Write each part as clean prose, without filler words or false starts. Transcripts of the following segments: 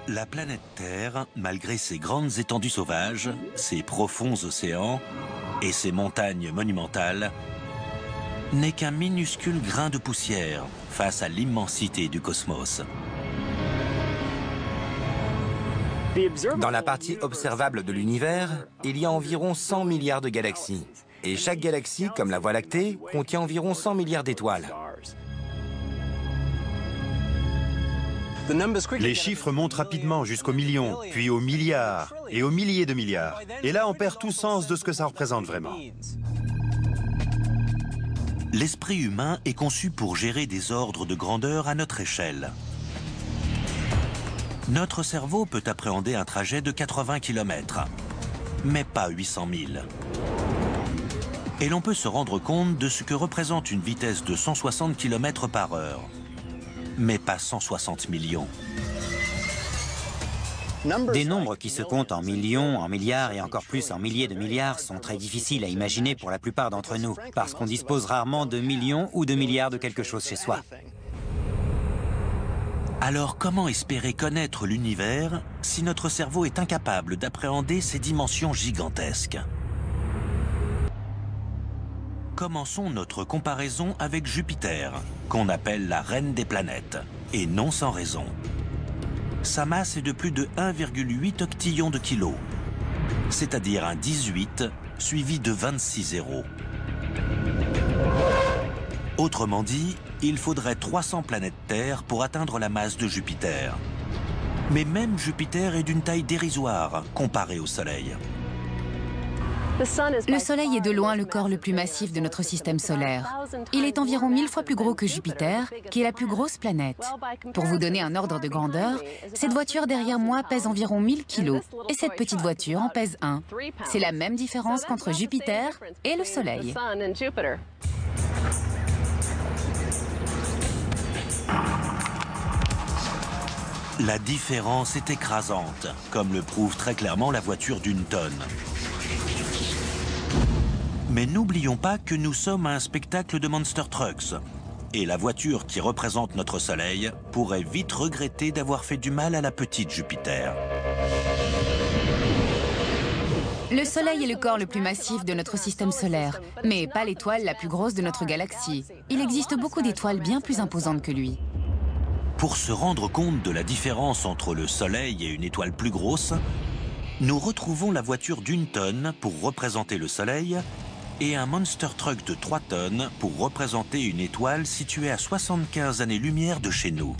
La planète Terre, malgré ses grandes étendues sauvages, ses profonds océans et ses montagnes monumentales, n'est qu'un minuscule grain de poussière face à l'immensité du cosmos. Dans la partie observable de l'univers, il y a environ 100 milliards de galaxies. Et chaque galaxie, comme la Voie lactée, contient environ 100 milliards d'étoiles. Les chiffres montent rapidement jusqu'aux millions, puis aux milliards et aux milliers de milliards. Et là, on perd tout sens de ce que ça représente vraiment. L'esprit humain est conçu pour gérer des ordres de grandeur à notre échelle. Notre cerveau peut appréhender un trajet de 80 km, mais pas 800 000. Et l'on peut se rendre compte de ce que représente une vitesse de 160 km par heure, mais pas 160 millions. Des nombres qui se comptent en millions, en milliards et encore plus en milliers de milliards sont très difficiles à imaginer pour la plupart d'entre nous, parce qu'on dispose rarement de millions ou de milliards de quelque chose chez soi. Alors comment espérer connaître l'univers si notre cerveau est incapable d'appréhender ces dimensions gigantesques? Commençons notre comparaison avec Jupiter, qu'on appelle la reine des planètes, et non sans raison. Sa masse est de plus de 1,8 octillons de kilos, c'est-à-dire un 18 suivi de 26 zéros. Autrement dit, il faudrait 300 planètes Terre pour atteindre la masse de Jupiter. Mais même Jupiter est d'une taille dérisoire comparée au Soleil. Le Soleil est de loin le corps le plus massif de notre système solaire. Il est environ 1000 fois plus gros que Jupiter, qui est la plus grosse planète. Pour vous donner un ordre de grandeur, cette voiture derrière moi pèse environ 1000 kilos, et cette petite voiture en pèse 1. C'est la même différence qu'entre Jupiter et le Soleil. La différence est écrasante, comme le prouve très clairement la voiture d'une tonne. Mais n'oublions pas que nous sommes à un spectacle de Monster Trucks. Et la voiture qui représente notre Soleil pourrait vite regretter d'avoir fait du mal à la petite Jupiter. Le Soleil est le corps le plus massif de notre système solaire, mais pas l'étoile la plus grosse de notre galaxie. Il existe beaucoup d'étoiles bien plus imposantes que lui. Pour se rendre compte de la différence entre le Soleil et une étoile plus grosse, nous retrouvons la voiture d'une tonne pour représenter le Soleil et un Monster Truck de 3 tonnes pour représenter une étoile située à 75 années-lumière de chez nous.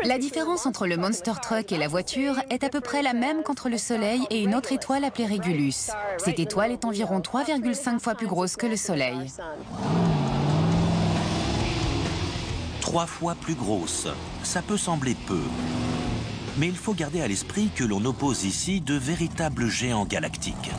La différence entre le Monster Truck et la voiture est à peu près la même qu'entre le Soleil et une autre étoile appelée Régulus. Cette étoile est environ 3,5 fois plus grosse que le Soleil. 3 fois plus grosse, ça peut sembler peu. Mais il faut garder à l'esprit que l'on oppose ici de véritables géants galactiques.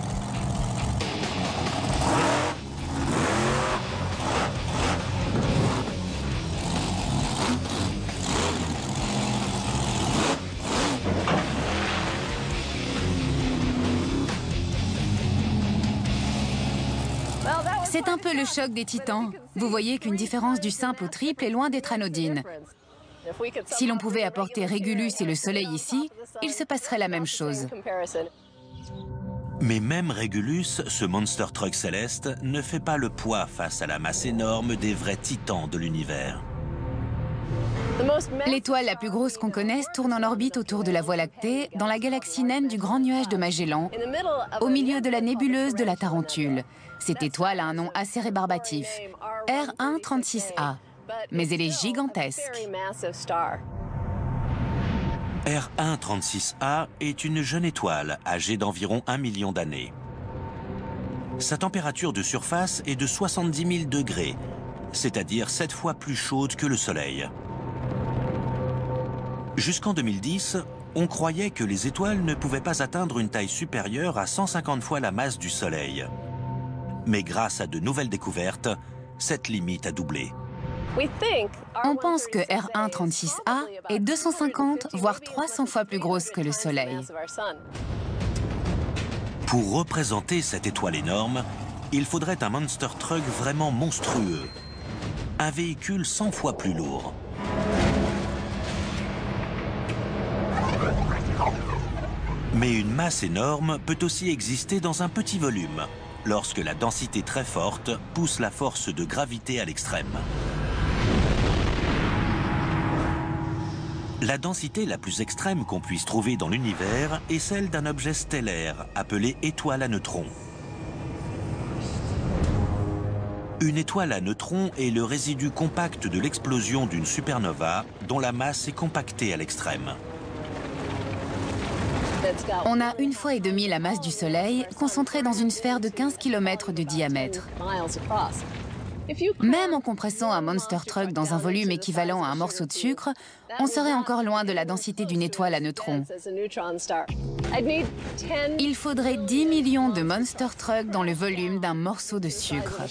C'est un peu le choc des titans. Vous voyez qu'une différence du simple au triple est loin d'être anodine. Si l'on pouvait apporter Régulus et le Soleil ici, il se passerait la même chose. Mais même Régulus, ce Monster Truck céleste, ne fait pas le poids face à la masse énorme des vrais titans de l'univers. L'étoile la plus grosse qu'on connaisse tourne en orbite autour de la Voie lactée, dans la galaxie naine du Grand Nuage de Magellan, au milieu de la nébuleuse de la Tarentule. Cette étoile a un nom assez rébarbatif, R136A, mais elle est gigantesque. R136A est une jeune étoile âgée d'environ 1 million d'années. Sa température de surface est de 70 000 degrés, c'est-à-dire 7 fois plus chaude que le Soleil. Jusqu'en 2010, on croyait que les étoiles ne pouvaient pas atteindre une taille supérieure à 150 fois la masse du Soleil. Mais grâce à de nouvelles découvertes, cette limite a doublé. On pense que R136A est 250 voire 300 fois plus grosse que le Soleil. Pour représenter cette étoile énorme, il faudrait un Monster Truck vraiment monstrueux. Un véhicule 100 fois plus lourd. Mais une masse énorme peut aussi exister dans un petit volume, lorsque la densité très forte pousse la force de gravité à l'extrême. La densité la plus extrême qu'on puisse trouver dans l'univers est celle d'un objet stellaire appelé étoile à neutrons. Une étoile à neutrons est le résidu compact de l'explosion d'une supernova dont la masse est compactée à l'extrême. On a 1,5 fois la masse du Soleil concentrée dans une sphère de 15 km de diamètre. Même en compressant un monster truck dans un volume équivalent à un morceau de sucre, on serait encore loin de la densité d'une étoile à neutrons. Il faudrait 10 millions de monster trucks dans le volume d'un morceau de sucre.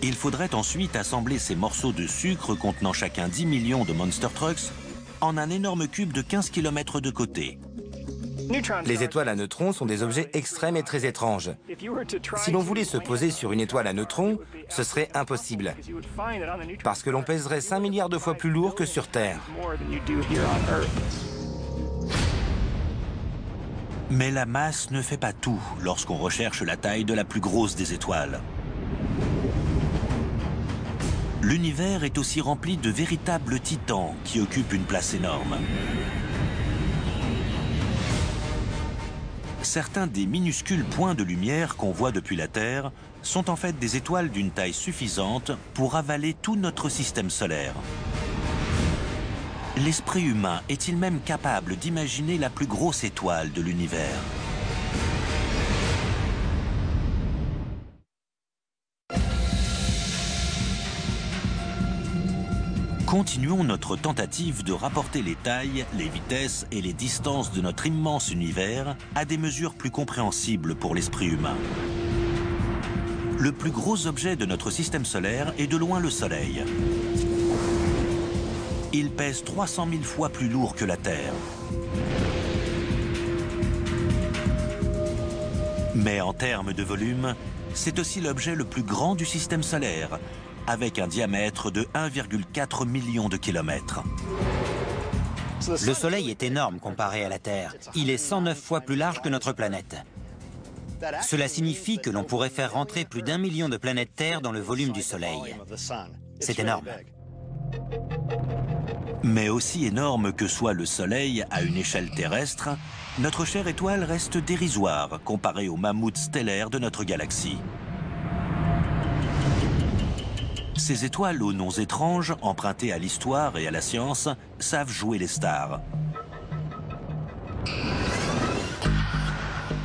Il faudrait ensuite assembler ces morceaux de sucre contenant chacun 10 millions de monster trucks en un énorme cube de 15 km de côté. Les étoiles à neutrons sont des objets extrêmes et très étranges. Si l'on voulait se poser sur une étoile à neutrons, ce serait impossible, parce que l'on pèserait 5 milliards de fois plus lourd que sur Terre. Mais la masse ne fait pas tout lorsqu'on recherche la taille de la plus grosse des étoiles. L'univers est aussi rempli de véritables titans qui occupent une place énorme. Certains des minuscules points de lumière qu'on voit depuis la Terre sont en fait des étoiles d'une taille suffisante pour avaler tout notre système solaire. L'esprit humain est-il même capable d'imaginer la plus grosse étoile de l'univers ? Continuons notre tentative de rapporter les tailles, les vitesses et les distances de notre immense univers à des mesures plus compréhensibles pour l'esprit humain. Le plus gros objet de notre système solaire est de loin le Soleil. Il pèse 300 000 fois plus lourd que la Terre. Mais en termes de volume, c'est aussi l'objet le plus grand du système solaire, avec un diamètre de 1,4 million de kilomètres. Le Soleil est énorme comparé à la Terre. Il est 109 fois plus large que notre planète. Cela signifie que l'on pourrait faire rentrer plus d'1 million de planètes Terre dans le volume du Soleil. C'est énorme. Mais aussi énorme que soit le Soleil à une échelle terrestre, notre chère étoile reste dérisoire comparée aux mammouths stellaires de notre galaxie. Ces étoiles aux noms étranges, empruntés à l'histoire et à la science, savent jouer les stars.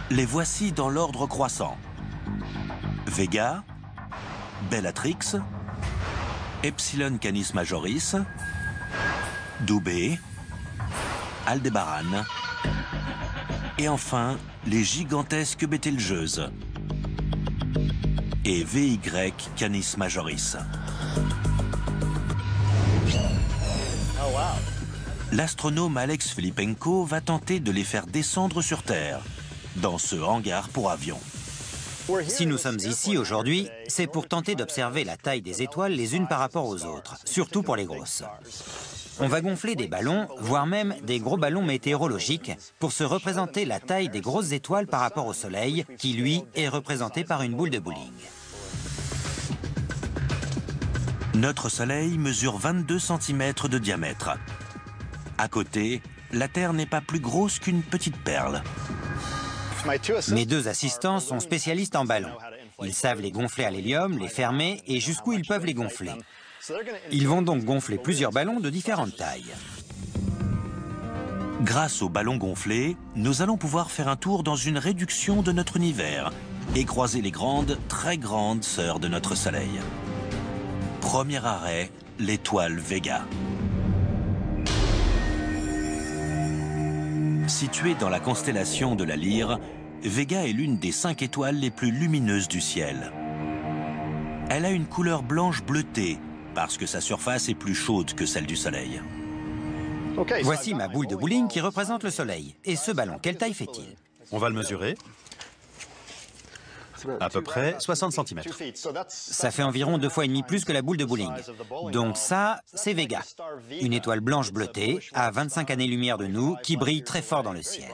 Les voici dans l'ordre croissant. Vega, Bellatrix, Epsilon Canis Majoris, Dubhe, Aldébaran, et enfin les gigantesques Bételgeuses et VY Canis Majoris. L'astronome Alex Filippenko va tenter de les faire descendre sur Terre, dans ce hangar pour avions. Si nous sommes ici aujourd'hui, c'est pour tenter d'observer la taille des étoiles les unes par rapport aux autres, surtout pour les grosses. On va gonfler des ballons, voire même des gros ballons météorologiques, pour se représenter la taille des grosses étoiles par rapport au Soleil, qui, lui, est représenté par une boule de bowling. Notre Soleil mesure 22 cm de diamètre. À côté, la Terre n'est pas plus grosse qu'une petite perle. Mes deux assistants sont spécialistes en ballons. Ils savent les gonfler à l'hélium, les fermer et jusqu'où ils peuvent les gonfler. Ils vont donc gonfler plusieurs ballons de différentes tailles. Grâce aux ballons gonflés, nous allons pouvoir faire un tour dans une réduction de notre univers et croiser les grandes, très grandes sœurs de notre Soleil. Premier arrêt, l'étoile Vega. Située dans la constellation de la Lyre, Vega est l'une des 5 étoiles les plus lumineuses du ciel. Elle a une couleur blanche bleutée, parce que sa surface est plus chaude que celle du Soleil. Voici ma boule de bowling qui représente le Soleil. Et ce ballon, quelle taille fait-il? On va le mesurer. à peu près 60 cm. Ça fait environ 2,5 fois plus que la boule de bowling. Donc ça, c'est Vega, une étoile blanche bleutée à 25 années-lumière de nous qui brille très fort dans le ciel.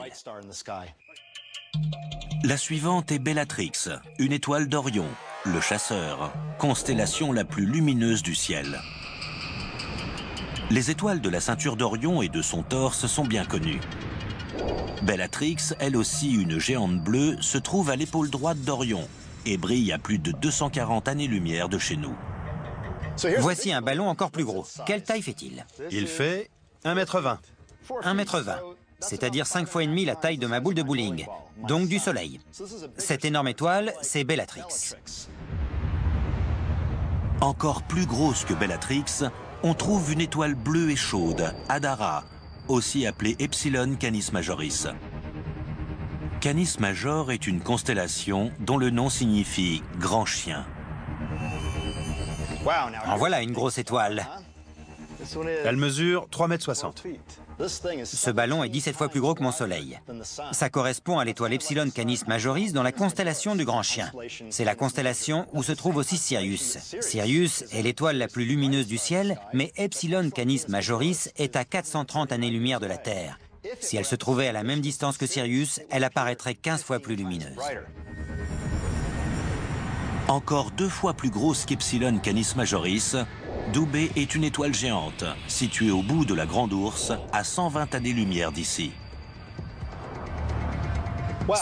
La suivante est Bellatrix, une étoile d'Orion, le chasseur, constellation la plus lumineuse du ciel. Les étoiles de la ceinture d'Orion et de son torse sont bien connues. Bellatrix, elle aussi une géante bleue, se trouve à l'épaule droite d'Orion et brille à plus de 240 années-lumière de chez nous. Voici un ballon encore plus gros. Quelle taille fait-il? Il fait 1,20 m. 1,20 m, c'est-à-dire 5,5 fois la taille de ma boule de bowling, donc du Soleil. Cette énorme étoile, c'est Bellatrix. Encore plus grosse que Bellatrix, on trouve une étoile bleue et chaude, Hadara, aussi appelée Epsilon Canis Majoris. Canis Major est une constellation dont le nom signifie « grand chien ». En voilà une grosse étoile. Elle mesure 3,60 m. Ce ballon est 17 fois plus gros que mon Soleil. Ça correspond à l'étoile Epsilon Canis Majoris dans la constellation du Grand Chien. C'est la constellation où se trouve aussi Sirius. Sirius est l'étoile la plus lumineuse du ciel, mais Epsilon Canis Majoris est à 430 années-lumière de la Terre. Si elle se trouvait à la même distance que Sirius, elle apparaîtrait 15 fois plus lumineuse. Encore 2 fois plus grosse qu'Epsilon Canis Majoris, Dubhe est une étoile géante, située au bout de la Grande Ourse, à 120 années-lumière d'ici.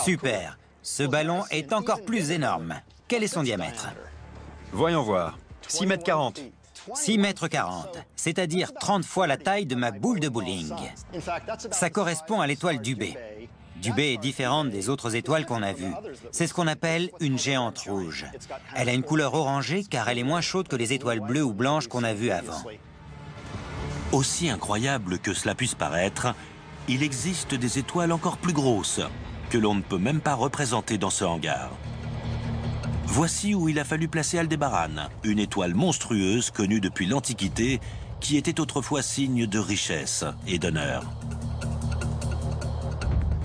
Super! Ce ballon est encore plus énorme. Quel est son diamètre? Voyons voir. 6,40 m. 6,40 m, c'est-à-dire 30 fois la taille de ma boule de bowling. Ça correspond à l'étoile Dubhe. Dubhe est différente des autres étoiles qu'on a vues. C'est ce qu'on appelle une géante rouge. Elle a une couleur orangée car elle est moins chaude que les étoiles bleues ou blanches qu'on a vues avant. Aussi incroyable que cela puisse paraître, il existe des étoiles encore plus grosses, que l'on ne peut même pas représenter dans ce hangar. Voici où il a fallu placer Aldébaran, une étoile monstrueuse connue depuis l'Antiquité, qui était autrefois signe de richesse et d'honneur.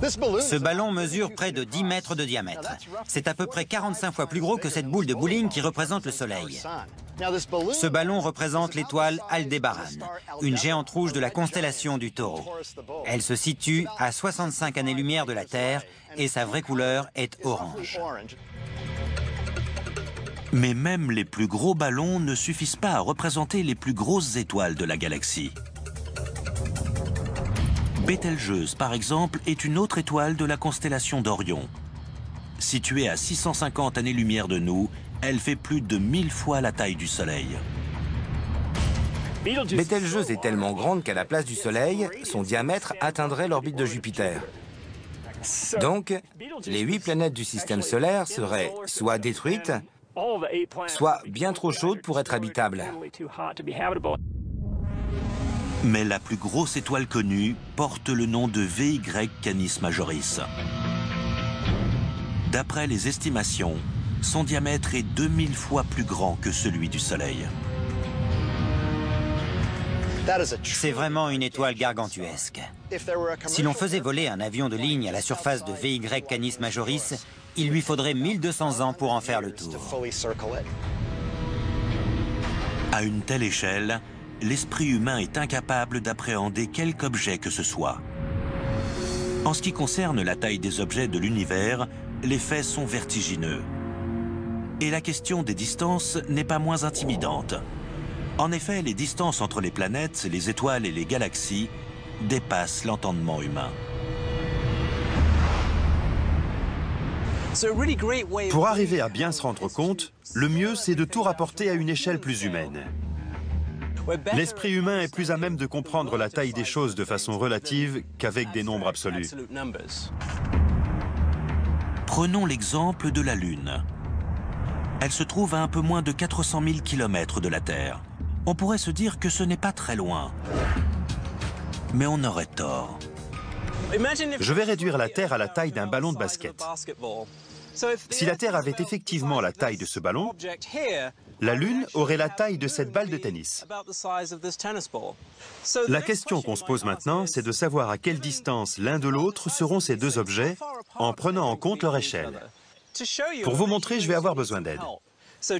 Ce ballon mesure près de 10 mètres de diamètre. C'est à peu près 45 fois plus gros que cette boule de bowling qui représente le Soleil. Ce ballon représente l'étoile Aldébaran, une géante rouge de la constellation du Taureau. Elle se situe à 65 années-lumière de la Terre et sa vraie couleur est orange. Mais même les plus gros ballons ne suffisent pas à représenter les plus grosses étoiles de la galaxie. Bételgeuse, par exemple, est une autre étoile de la constellation d'Orion. Située à 650 années-lumière de nous, elle fait plus de 1000 fois la taille du Soleil. Bételgeuse est tellement grande qu'à la place du Soleil, son diamètre atteindrait l'orbite de Jupiter. Donc, les 8 planètes du système solaire seraient soit détruites, soit bien trop chaudes pour être habitables. Mais la plus grosse étoile connue porte le nom de VY Canis Majoris. D'après les estimations, son diamètre est 2000 fois plus grand que celui du Soleil. C'est vraiment une étoile gargantuesque. Si l'on faisait voler un avion de ligne à la surface de VY Canis Majoris, il lui faudrait 1200 ans pour en faire le tour. À une telle échelle, l'esprit humain est incapable d'appréhender quelque objet que ce soit. En ce qui concerne la taille des objets de l'univers, les faits sont vertigineux. Et la question des distances n'est pas moins intimidante. En effet, les distances entre les planètes, les étoiles et les galaxies dépassent l'entendement humain. Pour arriver à bien se rendre compte, le mieux c'est de tout rapporter à une échelle plus humaine. L'esprit humain est plus à même de comprendre la taille des choses de façon relative qu'avec des nombres absolus. Prenons l'exemple de la Lune. Elle se trouve à un peu moins de 400 000 km de la Terre. On pourrait se dire que ce n'est pas très loin. Mais on aurait tort. Je vais réduire la Terre à la taille d'un ballon de basket. Si la Terre avait effectivement la taille de ce ballon, la Lune aurait la taille de cette balle de tennis. La question qu'on se pose maintenant, c'est de savoir à quelle distance l'un de l'autre seront ces deux objets en prenant en compte leur échelle. Pour vous montrer, je vais avoir besoin d'aide.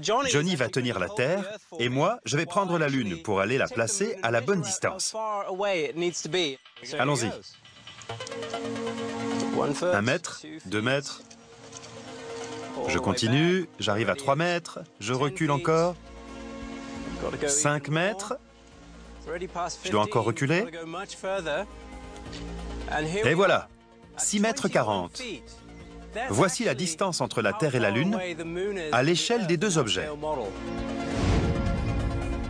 Johnny va tenir la Terre et moi, je vais prendre la Lune pour aller la placer à la bonne distance. Allons-y. 1 mètre, 2 mètres. Je continue, j'arrive à 3 mètres, je recule encore. 5 mètres. Je dois encore reculer. Et voilà, 6 mètres 40. Voici la distance entre la Terre et la Lune à l'échelle des deux objets.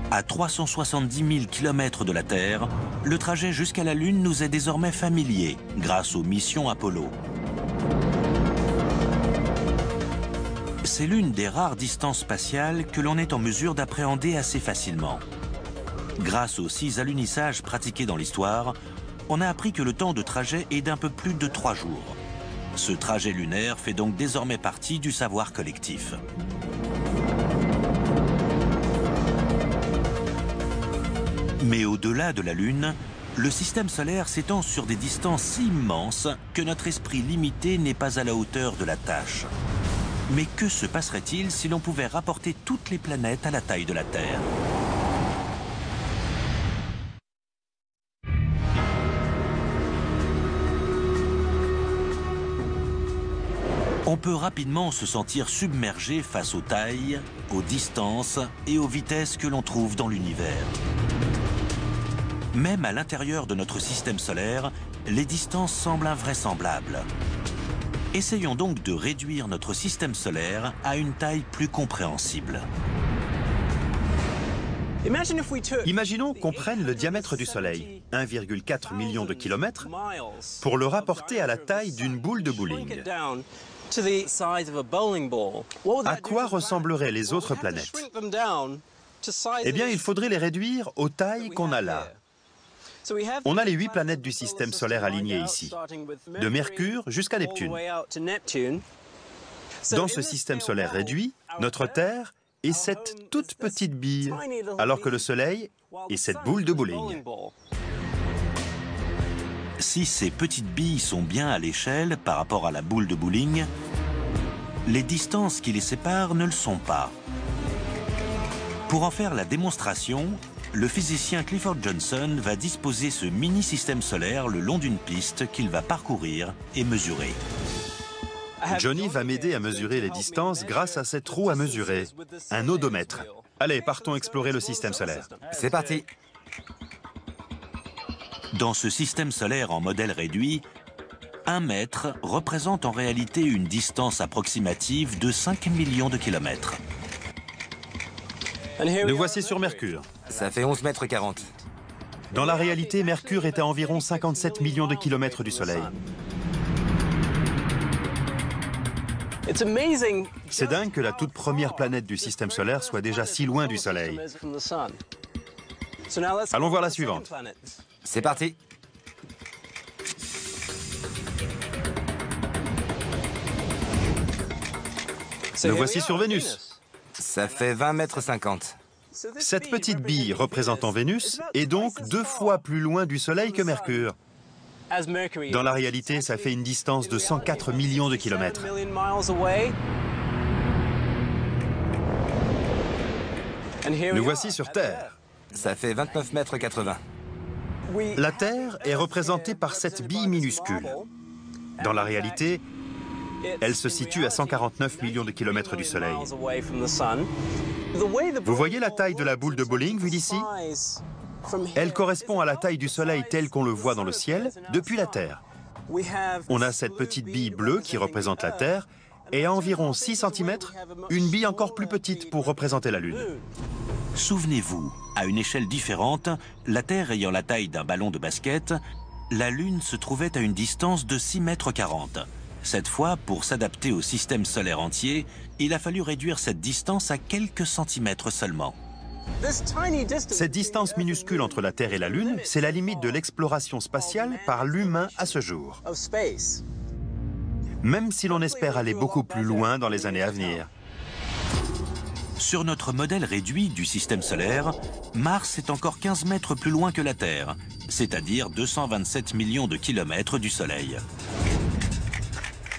À 370 000 km de la Terre, le trajet jusqu'à la Lune nous est désormais familier grâce aux missions Apollo. C'est l'une des rares distances spatiales que l'on est en mesure d'appréhender assez facilement. Grâce aux 6 alunissages pratiqués dans l'histoire, on a appris que le temps de trajet est d'un peu plus de 3 jours. Ce trajet lunaire fait donc désormais partie du savoir collectif. Mais au-delà de la Lune, le système solaire s'étend sur des distances si immenses que notre esprit limité n'est pas à la hauteur de la tâche. Mais que se passerait-il si l'on pouvait rapporter toutes les planètes à la taille de la Terre ? On peut rapidement se sentir submergé face aux tailles, aux distances et aux vitesses que l'on trouve dans l'univers. Même à l'intérieur de notre système solaire, les distances semblent invraisemblables. Essayons donc de réduire notre système solaire à une taille plus compréhensible. Imaginons qu'on prenne le diamètre du Soleil, 1,4 million de kilomètres, pour le rapporter à la taille d'une boule de bowling. À quoi ressembleraient les autres planètes? Eh bien, il faudrait les réduire aux tailles qu'on a là. On a les 8 planètes du système solaire alignées ici, de Mercure jusqu'à Neptune. Dans ce système solaire réduit, notre Terre est cette toute petite bille, alors que le Soleil est cette boule de bowling. Si ces petites billes sont bien à l'échelle par rapport à la boule de bowling, les distances qui les séparent ne le sont pas. Pour en faire la démonstration, le physicien Clifford Johnson va disposer ce mini-système solaire le long d'une piste qu'il va parcourir et mesurer. Johnny va m'aider à mesurer les distances grâce à cette roue à mesurer, un odomètre. Allez, partons explorer le système solaire. C'est parti. Dans ce système solaire en modèle réduit, 1 mètre représente en réalité une distance approximative de 5 millions de kilomètres. Nous voici sur Mercure. Ça fait 11 mètres 40. Dans la réalité, Mercure est à environ 57 millions de kilomètres du Soleil. C'est dingue que la toute première planète du système solaire soit déjà si loin du Soleil. Allons voir la suivante. C'est parti. Nous voici sur Vénus. Ça fait 20 mètres 50. Cette petite bille représentant Vénus est donc 2 fois plus loin du Soleil que Mercure. Dans la réalité, ça fait une distance de 104 millions de kilomètres. Nous voici sur Terre. Ça fait 29 mètres 80. La Terre est représentée par cette bille minuscule. Dans la réalité, elle se situe à 149 millions de kilomètres du Soleil. Vous voyez la taille de la boule de bowling vue d'ici? Elle correspond à la taille du Soleil tel qu'on le voit dans le ciel depuis la Terre. On a cette petite bille bleue qui représente la Terre et à environ 6 cm, une bille encore plus petite pour représenter la Lune. Souvenez-vous, à une échelle différente, la Terre ayant la taille d'un ballon de basket, la Lune se trouvait à une distance de 6 mètres 40. Cette fois, pour s'adapter au système solaire entier, il a fallu réduire cette distance à quelques centimètres seulement. Cette distance minuscule entre la Terre et la Lune, c'est la limite de l'exploration spatiale par l'humain à ce jour. Même si l'on espère aller beaucoup plus loin dans les années à venir. Sur notre modèle réduit du système solaire, Mars est encore 15 mètres plus loin que la Terre, c'est-à-dire 227 millions de kilomètres du Soleil.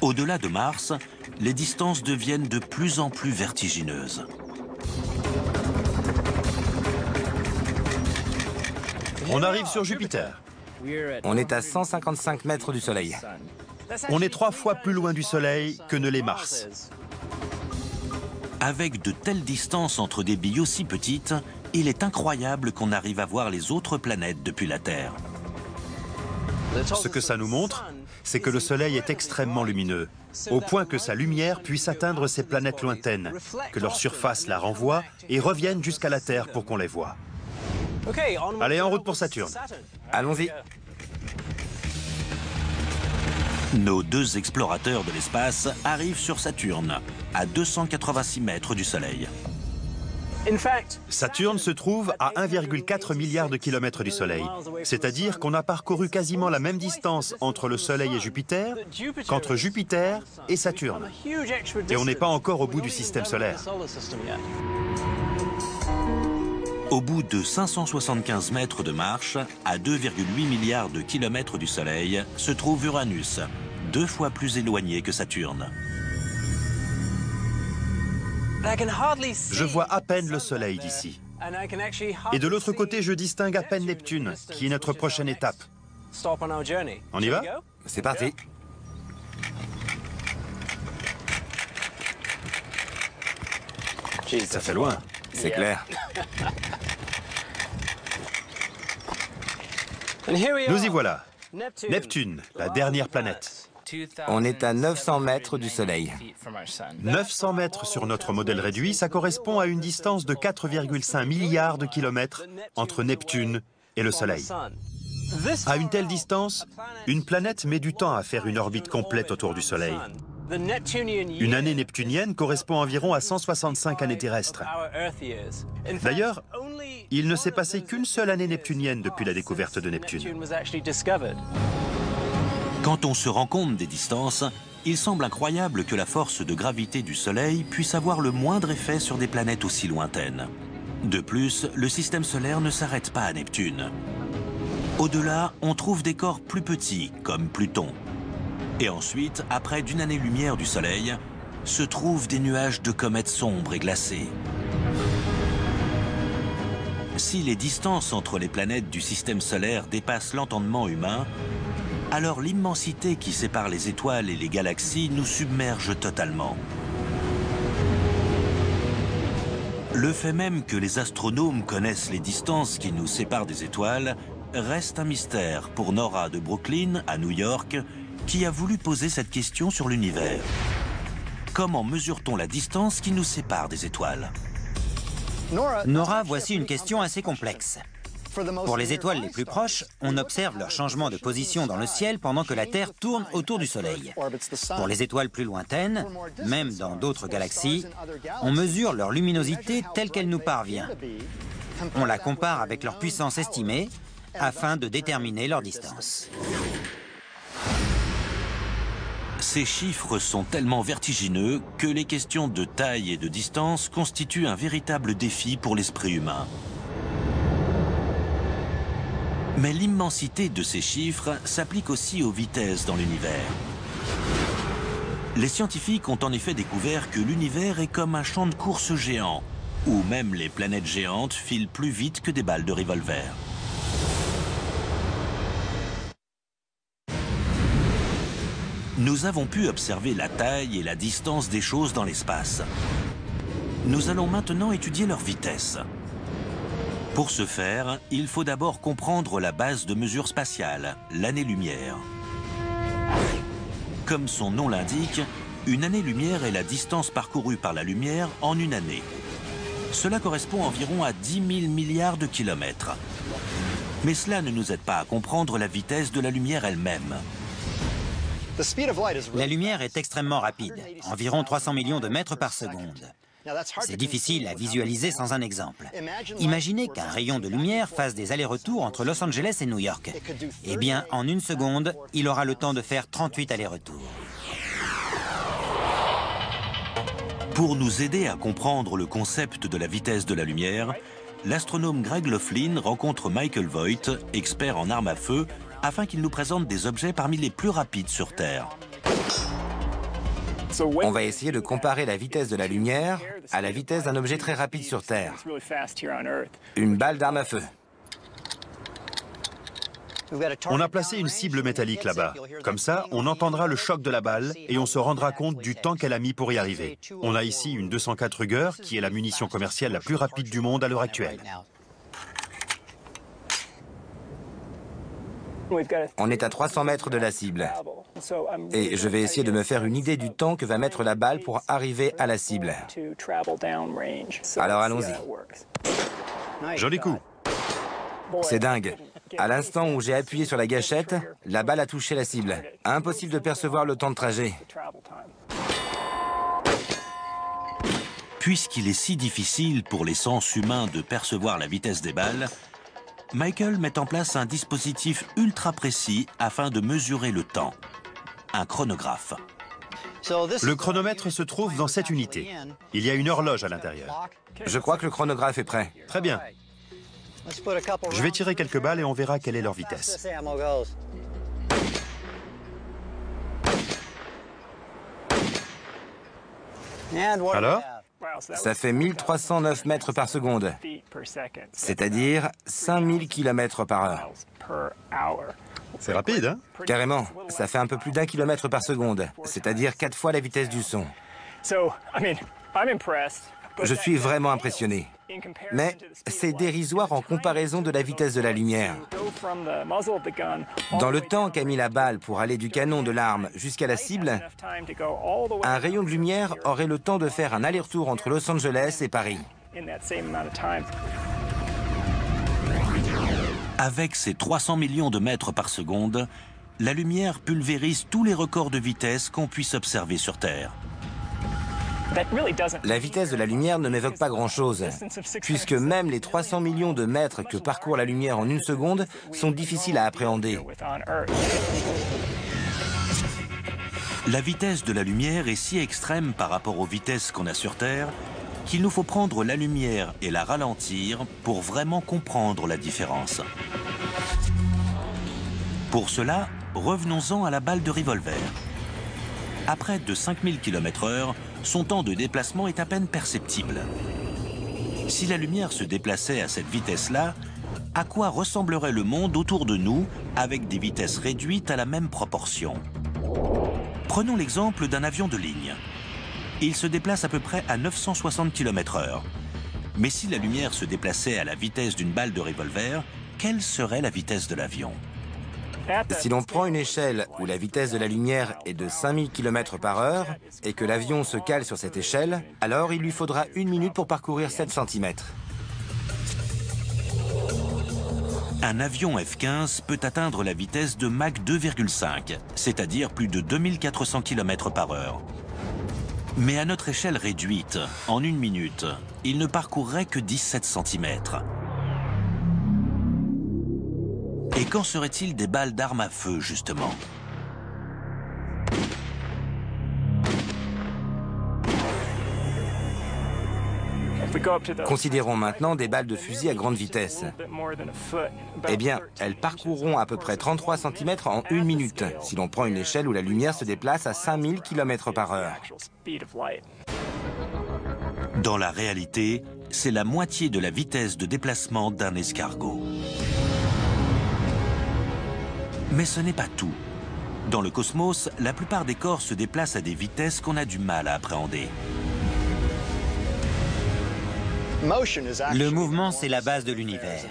Au-delà de Mars, les distances deviennent de plus en plus vertigineuses. On arrive sur Jupiter. On est à 155 mètres du Soleil. On est 3 fois plus loin du Soleil que ne l'est Mars. Avec de telles distances entre des billes aussi petites, il est incroyable qu'on arrive à voir les autres planètes depuis la Terre. Ce que ça nous montre, c'est que le Soleil est extrêmement lumineux, au point que sa lumière puisse atteindre ces planètes lointaines, que leur surface la renvoie et revienne jusqu'à la Terre pour qu'on les voie. Allez, en route pour Saturne. Allons-y. Nos 2 explorateurs de l'espace arrivent sur Saturne, à 286 mètres du Soleil. Saturne se trouve à 1,4 milliard de kilomètres du Soleil, c'est-à-dire qu'on a parcouru quasiment la même distance entre le Soleil et Jupiter qu'entre Jupiter et Saturne. Et on n'est pas encore au bout du système solaire. Au bout de 575 mètres de marche, à 2,8 milliards de kilomètres du Soleil, se trouve Uranus, 2 fois plus éloigné que Saturne. Je vois à peine le Soleil d'ici. Et de l'autre côté, je distingue à peine Neptune, qui est notre prochaine étape. On y va? C'est parti. Ça fait loin. C'est clair. Nous y voilà. Neptune, la dernière planète. On est à 900 mètres du Soleil. 900 mètres sur notre modèle réduit, ça correspond à une distance de 4,5 milliards de kilomètres entre Neptune et le Soleil. À une telle distance, une planète met du temps à faire une orbite complète autour du Soleil. Une année neptunienne correspond environ à 165 années terrestres. D'ailleurs, il ne s'est passé qu'une seule année neptunienne depuis la découverte de Neptune. Quand on se rend compte des distances, il semble incroyable que la force de gravité du Soleil puisse avoir le moindre effet sur des planètes aussi lointaines. De plus, le système solaire ne s'arrête pas à Neptune. Au-delà, on trouve des corps plus petits, comme Pluton. Et ensuite, à près d'une année-lumière du Soleil, se trouvent des nuages de comètes sombres et glacées. Si les distances entre les planètes du système solaire dépassent l'entendement humain, alors l'immensité qui sépare les étoiles et les galaxies nous submerge totalement. Le fait même que les astronomes connaissent les distances qui nous séparent des étoiles reste un mystère pour Nora de Brooklyn, à New York, qui a voulu poser cette question sur l'univers. Comment mesure-t-on la distance qui nous sépare des étoiles? Nora, voici une question assez complexe. Pour les étoiles les plus proches, on observe leur changement de position dans le ciel pendant que la Terre tourne autour du Soleil. Pour les étoiles plus lointaines, même dans d'autres galaxies, on mesure leur luminosité telle qu'elle nous parvient. On la compare avec leur puissance estimée afin de déterminer leur distance. Ces chiffres sont tellement vertigineux que les questions de taille et de distance constituent un véritable défi pour l'esprit humain. Mais l'immensité de ces chiffres s'applique aussi aux vitesses dans l'univers. Les scientifiques ont en effet découvert que l'univers est comme un champ de course géant, où même les planètes géantes filent plus vite que des balles de revolver. Nous avons pu observer la taille et la distance des choses dans l'espace. Nous allons maintenant étudier leur vitesse. Pour ce faire, il faut d'abord comprendre la base de mesure spatiale, l'année-lumière. Comme son nom l'indique, une année-lumière est la distance parcourue par la lumière en une année. Cela correspond environ à 10 000 milliards de kilomètres. Mais cela ne nous aide pas à comprendre la vitesse de la lumière elle-même. La lumière est extrêmement rapide, environ 300 millions de mètres par seconde. C'est difficile à visualiser sans un exemple. Imaginez qu'un rayon de lumière fasse des allers-retours entre Los Angeles et New York. Eh bien, en une seconde, il aura le temps de faire 38 allers-retours. Pour nous aider à comprendre le concept de la vitesse de la lumière, l'astronome Greg Laughlin rencontre Michael Voigt, expert en armes à feu, afin qu'il nous présente des objets parmi les plus rapides sur Terre. On va essayer de comparer la vitesse de la lumière à la vitesse d'un objet très rapide sur Terre. Une balle d'arme à feu. On a placé une cible métallique là-bas. Comme ça, on entendra le choc de la balle et on se rendra compte du temps qu'elle a mis pour y arriver. On a ici une 204 Ruger, qui est la munition commerciale la plus rapide du monde à l'heure actuelle. On est à 300 mètres de la cible. Et je vais essayer de me faire une idée du temps que va mettre la balle pour arriver à la cible. Alors allons-y. Joli coup. C'est dingue. À l'instant où j'ai appuyé sur la gâchette, la balle a touché la cible. Impossible de percevoir le temps de trajet. Puisqu'il est si difficile pour les sens humains de percevoir la vitesse des balles, Michael met en place un dispositif ultra précis afin de mesurer le temps. Un chronographe. Le chronomètre se trouve dans cette unité. Il y a une horloge à l'intérieur. Je crois que le chronographe est prêt. Très bien. Je vais tirer quelques balles et on verra quelle est leur vitesse. Alors? Ça fait 1309 mètres par seconde, c'est-à-dire 5000 km par heure. C'est rapide, hein? Carrément, ça fait un peu plus d'1 km par seconde, c'est-à-dire 4 fois la vitesse du son. Je suis vraiment impressionné. Mais c'est dérisoire en comparaison de la vitesse de la lumière. Dans le temps qu'a mis la balle pour aller du canon de l'arme jusqu'à la cible, un rayon de lumière aurait le temps de faire un aller-retour entre Los Angeles et Paris. Avec ses 300 millions de mètres par seconde, la lumière pulvérise tous les records de vitesse qu'on puisse observer sur Terre. La vitesse de la lumière ne m'évoque pas grand-chose, puisque même les 300 millions de mètres que parcourt la lumière en une seconde sont difficiles à appréhender. La vitesse de la lumière est si extrême par rapport aux vitesses qu'on a sur Terre qu'il nous faut prendre la lumière et la ralentir pour vraiment comprendre la différence. Pour cela, revenons-en à la balle de revolver. À près de 5000 km/h, son temps de déplacement est à peine perceptible. Si la lumière se déplaçait à cette vitesse-là, à quoi ressemblerait le monde autour de nous avec des vitesses réduites à la même proportion? Prenons l'exemple d'un avion de ligne. Il se déplace à peu près à 960 km/h. Mais si la lumière se déplaçait à la vitesse d'une balle de revolver, quelle serait la vitesse de l'avion? Si l'on prend une échelle où la vitesse de la lumière est de 5000 km par heure et que l'avion se cale sur cette échelle, alors il lui faudra 1 minute pour parcourir 7 cm. Un avion F-15 peut atteindre la vitesse de Mach 2,5, c'est-à-dire plus de 2400 km par heure. Mais à notre échelle réduite, en 1 minute, il ne parcourrait que 17 cm. Et qu'en serait-il des balles d'armes à feu, justement? Considérons maintenant des balles de fusil à grande vitesse. Eh bien, elles parcourront à peu près 33 cm en 1 minute, si l'on prend une échelle où la lumière se déplace à 5000 km par heure. Dans la réalité, c'est la moitié de la vitesse de déplacement d'un escargot. Mais ce n'est pas tout. Dans le cosmos, la plupart des corps se déplacent à des vitesses qu'on a du mal à appréhender. Le mouvement, c'est la base de l'univers.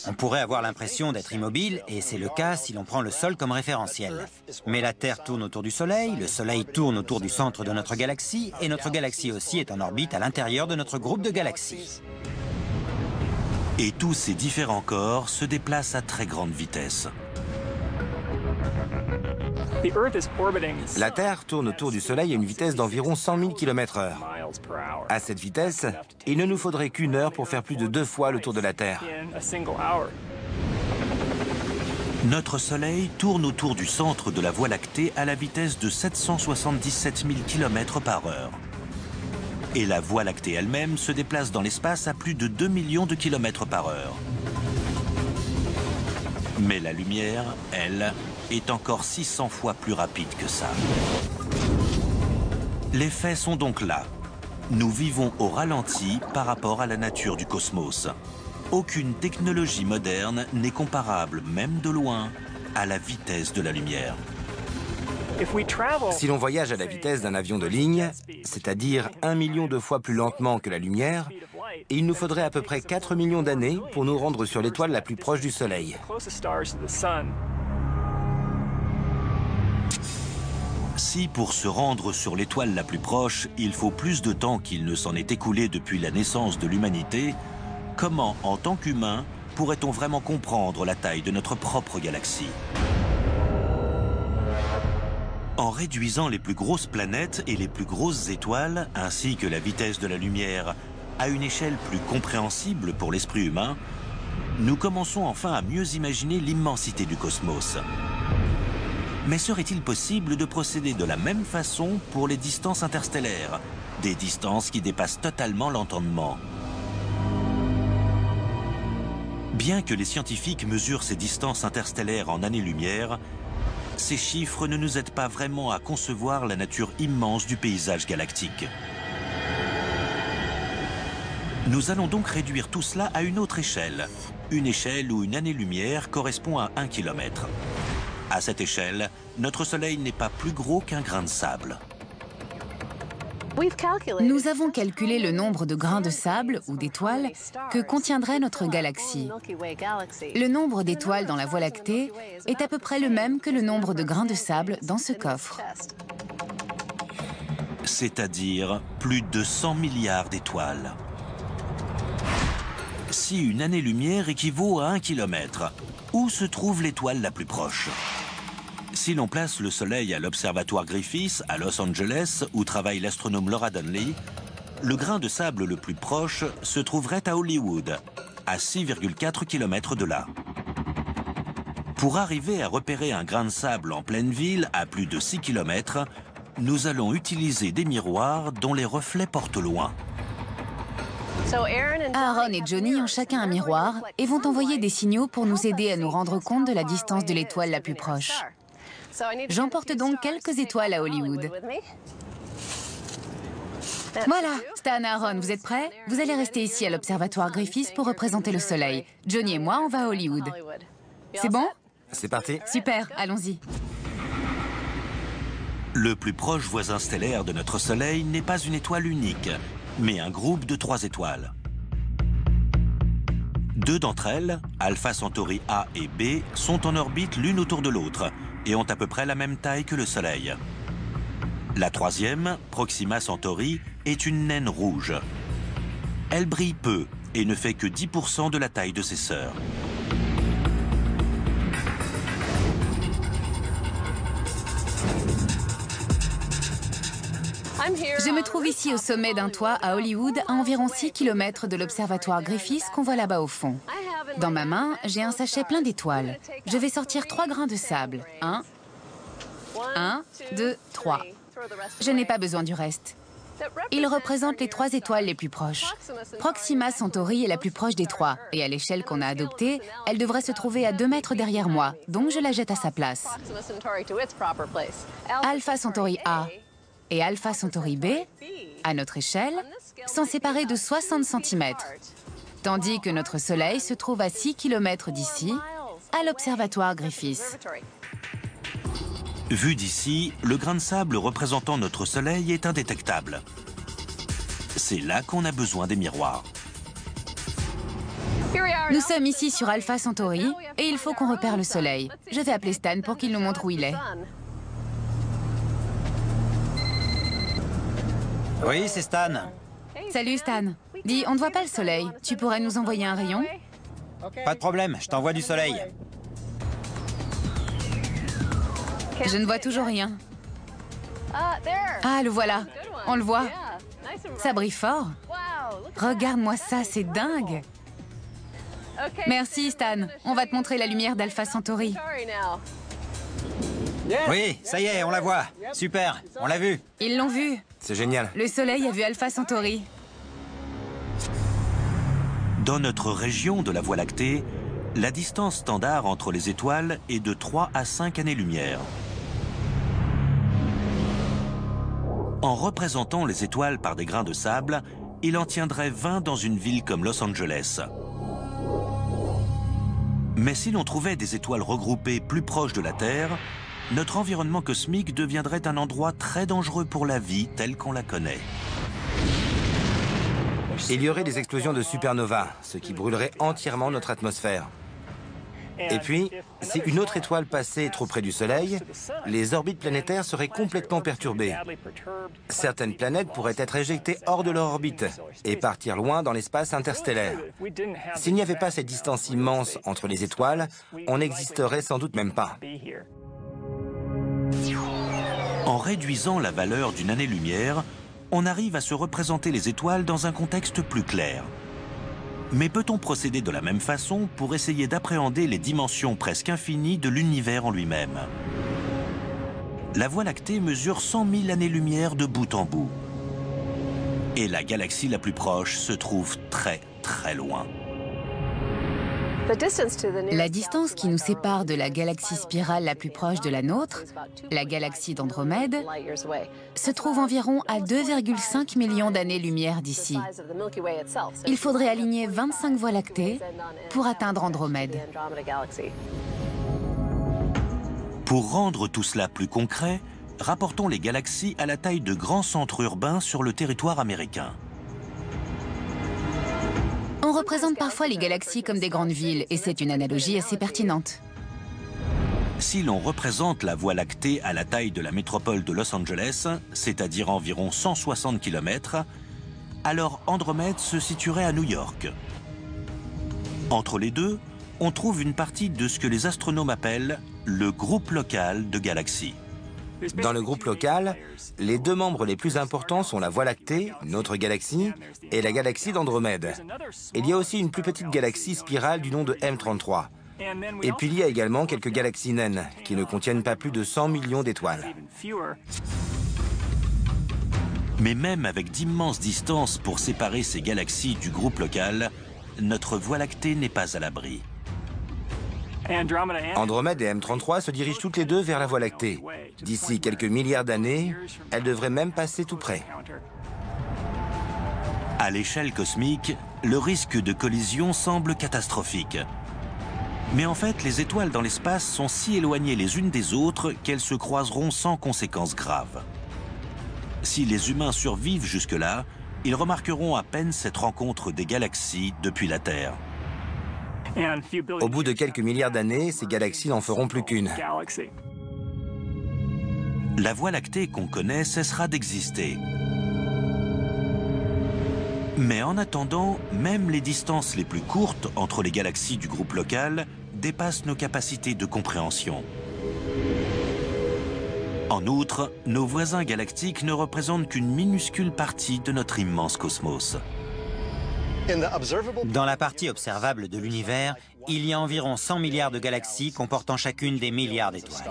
On pourrait avoir l'impression d'être immobile, et c'est le cas si l'on prend le Sol comme référentiel. Mais la Terre tourne autour du Soleil, le Soleil tourne autour du centre de notre galaxie, et notre galaxie aussi est en orbite à l'intérieur de notre groupe de galaxies. Et tous ces différents corps se déplacent à très grande vitesse. La Terre tourne autour du Soleil à une vitesse d'environ 100 000 km/h. À cette vitesse, il ne nous faudrait qu'1 heure pour faire plus de 2 fois le tour de la Terre. Notre Soleil tourne autour du centre de la Voie lactée à la vitesse de 777 000 km par heure. Et la Voie lactée elle-même se déplace dans l'espace à plus de 2 millions de km par heure. Mais la lumière, elle, est encore 600 fois plus rapide que ça. Les faits sont donc là. Nous vivons au ralenti par rapport à la nature du cosmos. Aucune technologie moderne n'est comparable, même de loin, à la vitesse de la lumière. Si l'on voyage à la vitesse d'un avion de ligne, c'est-à-dire 1 million de fois plus lentement que la lumière, il nous faudrait à peu près 4 millions d'années pour nous rendre sur l'étoile la plus proche du Soleil. Si pour se rendre sur l'étoile la plus proche, il faut plus de temps qu'il ne s'en est écoulé depuis la naissance de l'humanité, comment, en tant qu'humain, pourrait-on vraiment comprendre la taille de notre propre galaxie? En réduisant les plus grosses planètes et les plus grosses étoiles, ainsi que la vitesse de la lumière, à une échelle plus compréhensible pour l'esprit humain, nous commençons enfin à mieux imaginer l'immensité du cosmos. Mais serait-il possible de procéder de la même façon pour les distances interstellaires, des distances qui dépassent totalement l'entendement? Bien que les scientifiques mesurent ces distances interstellaires en années-lumière, ces chiffres ne nous aident pas vraiment à concevoir la nature immense du paysage galactique. Nous allons donc réduire tout cela à une autre échelle, une échelle où une année-lumière correspond à 1 kilomètre. À cette échelle, notre Soleil n'est pas plus gros qu'un grain de sable. Nous avons calculé le nombre de grains de sable ou d'étoiles que contiendrait notre galaxie. Le nombre d'étoiles dans la Voie lactée est à peu près le même que le nombre de grains de sable dans ce coffre. C'est-à-dire plus de 100 milliards d'étoiles. Si une année-lumière équivaut à 1 kilomètre, où se trouve l'étoile la plus proche? Si l'on place le Soleil à l'observatoire Griffith, à Los Angeles, où travaille l'astronome Laura Donnelly, le grain de sable le plus proche se trouverait à Hollywood, à 6,4 km de là. Pour arriver à repérer un grain de sable en pleine ville, à plus de 6 km, nous allons utiliser des miroirs dont les reflets portent loin. Aaron et Johnny ont chacun un miroir et vont envoyer des signaux pour nous aider à nous rendre compte de la distance de l'étoile la plus proche. J'emporte donc quelques étoiles à Hollywood. Voilà, Stan, Aaron, vous êtes prêts? Vous allez rester ici à l'observatoire Griffith pour représenter le Soleil. Johnny et moi, on va à Hollywood. C'est bon? C'est parti. Super, allons-y. Le plus proche voisin stellaire de notre Soleil n'est pas une étoile unique, mais un groupe de 3 étoiles. 2 d'entre elles, Alpha Centauri A et B, sont en orbite l'une autour de l'autre et ont à peu près la même taille que le Soleil. La troisième, Proxima Centauri, est une naine rouge. Elle brille peu et ne fait que 10% de la taille de ses sœurs. Je me trouve ici au sommet d'un toit à Hollywood, à environ 6 km de l'observatoire Griffith qu'on voit là-bas au fond. Dans ma main, j'ai un sachet plein d'étoiles. Je vais sortir 3 grains de sable. 1, 2, 3. Je n'ai pas besoin du reste. Ils représentent les 3 étoiles les plus proches. Proxima Centauri est la plus proche des 3, et à l'échelle qu'on a adoptée, elle devrait se trouver à 2 mètres derrière moi, donc je la jette à sa place. Alpha Centauri A et Alpha Centauri B, à notre échelle, sont séparés de 60 cm, tandis que notre Soleil se trouve à 6 km d'ici, à l'observatoire Griffith. Vu d'ici, le grain de sable représentant notre Soleil est indétectable. C'est là qu'on a besoin des miroirs. Nous sommes ici sur Alpha Centauri, et il faut qu'on repère le Soleil. Je vais appeler Stan pour qu'il nous montre où il est. Oui, c'est Stan. Salut Stan. Dis, on ne voit pas le Soleil. Tu pourrais nous envoyer un rayon? Pas de problème, je t'envoie du Soleil. Je ne vois toujours rien. Ah, le voilà. On le voit. Ça brille fort. Regarde-moi ça, c'est dingue. Merci Stan. On va te montrer la lumière d'Alpha Centauri. Oui, ça y est, on la voit. Super, on l'a vu. Ils l'ont vu. C'est génial. Le Soleil a vu Alpha Centauri. Dans notre région de la Voie lactée, la distance standard entre les étoiles est de 3 à 5 années-lumière. En représentant les étoiles par des grains de sable, il en tiendrait 20 dans une ville comme Los Angeles. Mais si l'on trouvait des étoiles regroupées plus proches de la Terre, notre environnement cosmique deviendrait un endroit très dangereux pour la vie telle qu'on la connaît. Il y aurait des explosions de supernovas, ce qui brûlerait entièrement notre atmosphère. Et puis, si une autre étoile passait trop près du Soleil, les orbites planétaires seraient complètement perturbées. Certaines planètes pourraient être éjectées hors de leur orbite et partir loin dans l'espace interstellaire. S'il n'y avait pas cette distance immense entre les étoiles, on n'existerait sans doute même pas. En réduisant la valeur d'une année-lumière, on arrive à se représenter les étoiles dans un contexte plus clair. Mais peut-on procéder de la même façon pour essayer d'appréhender les dimensions presque infinies de l'univers en lui-même? La Voie lactée mesure 100 000 années-lumière de bout en bout. Et la galaxie la plus proche se trouve très très loin. La distance qui nous sépare de la galaxie spirale la plus proche de la nôtre, la galaxie d'Andromède, se trouve environ à 2,5 millions d'années-lumière d'ici. Il faudrait aligner 25 voies lactées pour atteindre Andromède. Pour rendre tout cela plus concret, rapportons les galaxies à la taille de grands centres urbains sur le territoire américain. On représente parfois les galaxies comme des grandes villes, et c'est une analogie assez pertinente. Si l'on représente la Voie lactée à la taille de la métropole de Los Angeles, c'est-à-dire environ 160 km, alors Andromède se situerait à New York. Entre les deux, on trouve une partie de ce que les astronomes appellent le groupe local de galaxies. Dans le groupe local, les deux membres les plus importants sont la Voie lactée, notre galaxie, et la galaxie d'Andromède. Il y a aussi une plus petite galaxie spirale du nom de M33. Et puis il y a également quelques galaxies naines, qui ne contiennent pas plus de 100 millions d'étoiles. Mais même avec d'immenses distances pour séparer ces galaxies du groupe local, notre Voie lactée n'est pas à l'abri. Andromède et M33 se dirigent toutes les deux vers la Voie lactée. D'ici quelques milliards d'années, elles devraient même passer tout près. À l'échelle cosmique, le risque de collision semble catastrophique. Mais en fait, les étoiles dans l'espace sont si éloignées les unes des autres qu'elles se croiseront sans conséquences graves. Si les humains survivent jusque-là, ils remarqueront à peine cette rencontre des galaxies depuis la Terre. Au bout de quelques milliards d'années, ces galaxies n'en feront plus qu'une. La Voie lactée qu'on connaît cessera d'exister. Mais en attendant, même les distances les plus courtes entre les galaxies du groupe local dépassent nos capacités de compréhension. En outre, nos voisins galactiques ne représentent qu'une minuscule partie de notre immense cosmos. Dans la partie observable de l'univers, il y a environ 100 milliards de galaxies comportant chacune des milliards d'étoiles.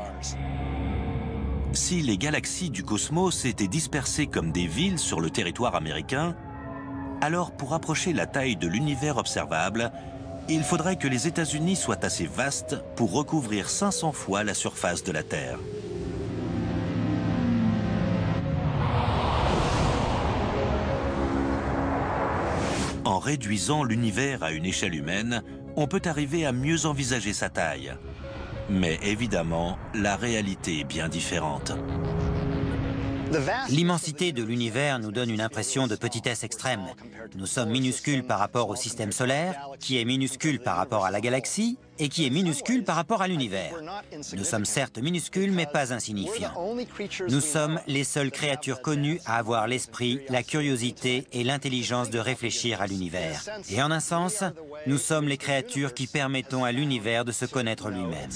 Si les galaxies du cosmos étaient dispersées comme des villes sur le territoire américain, alors pour approcher la taille de l'univers observable, il faudrait que les États-Unis soient assez vastes pour recouvrir 500 fois la surface de la Terre. En réduisant l'univers à une échelle humaine, on peut arriver à mieux envisager sa taille. Mais évidemment, la réalité est bien différente. L'immensité de l'univers nous donne une impression de petitesse extrême. Nous sommes minuscules par rapport au système solaire, qui est minuscule par rapport à la galaxie, et qui est minuscule par rapport à l'univers. Nous sommes certes minuscules, mais pas insignifiants. Nous sommes les seules créatures connues à avoir l'esprit, la curiosité et l'intelligence de réfléchir à l'univers. Et en un sens, nous sommes les créatures qui permettons à l'univers de se connaître lui-même.